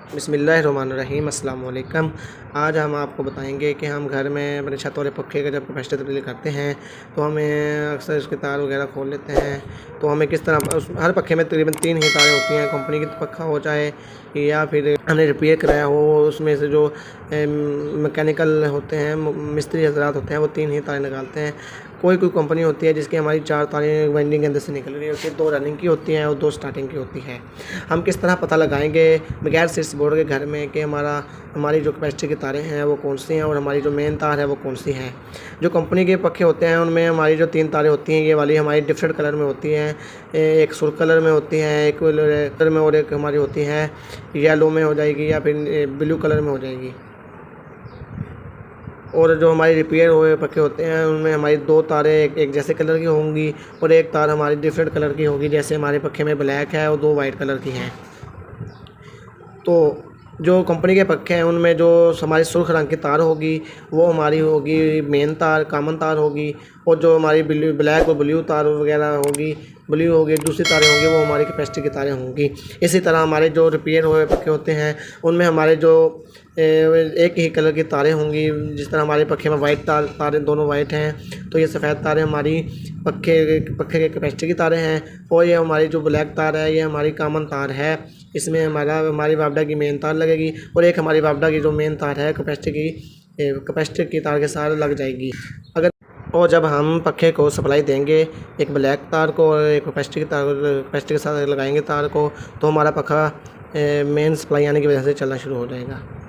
बिस्मिल्लाहिर्रहमानिर्रहीम अस्सलाम वालेकुम। आज हम आपको बताएंगे कि हम घर में अपने छत वाले पखे का जब कैपेसिटर तब्दील करते हैं तो हमें अक्सर उसके तार वगैरह खोल लेते हैं। तो हमें किस तरह हर पखे में तकरीबन 3 ही तारें होती हैं। कंपनी की पखा हो चाहे या फिर हमने रिपेयर कराया हो, उसमें से जो मैकेनिकल होते हैं, मिस्त्री हजरात होते हैं, वो 3 ही तारें निकालते हैं। कोई कंपनी होती है जिसकी हमारी 4 तारें वाइंडिंग के अंदर से निकल रही होती है, 2 रनिंग की होती हैं और 2 स्टार्टिंग की होती हैं। हम किस तरह पता लगाएंगे बगैर स्विच बोर्ड के घर में कि हमारी जो कैपेसिटर की तारें हैं वो कौन सी हैं और हमारी जो मेन तार है वो कौन सी हैं। जो कंपनी के पखे होते हैं उनमें हमारी जो 3 तारें होती हैं, ये वाली हमारी डिफरेंट कलर में होती हैं। एक सुर्ख कलर में होती हैं, एक कलर में, और एक हमारी होती है येलो में हो जाएगी या फिर ब्लू कलर में हो जाएगी। और जो हमारी रिपेयर हुए पखे होते हैं उनमें हमारी 2 तारें एक जैसे कलर की होंगी और एक तार हमारी डिफरेंट कलर की होगी। जैसे हमारे पखे में ब्लैक है और 2 वाइट कलर की हैं। तो जो कंपनी के पखे हैं उनमें जो हमारी सुर्ख रंग की तार होगी वो हमारी होगी मेन तार, कॉमन तार होगी। और जो हमारी ब्लैक और ब्लू तार वगैरह होगी, दूसरी तारें होंगी, वो हमारी कैपेसिटी की तारें होंगी। इसी तरह हमारे जो रिपेयर हुए पखे होते हैं उनमें हमारे जो एक ही कलर की तारें होंगी। जिस तरह हमारे पखे में वाइट तारें दोनों वाइट हैं, तो ये सफ़ेद तारें हमारी पखे के कैपेसिटी की तारें हैं। और ये हमारी जो ब्लैक तार है ये हमारी कॉमन तार है। इसमें हमारी वापडा की मेन तार लगेगी और एक हमारी वापडा की जो मेन तार है कैपेसिटर की तार के साथ लग जाएगी। और जब हम पखे को सप्लाई देंगे एक ब्लैक तार को और एक कैपेसिटर के साथ लगाएंगे तार को, तो हमारा पखा मेन सप्लाई आने की वजह से चलना शुरू हो जाएगा।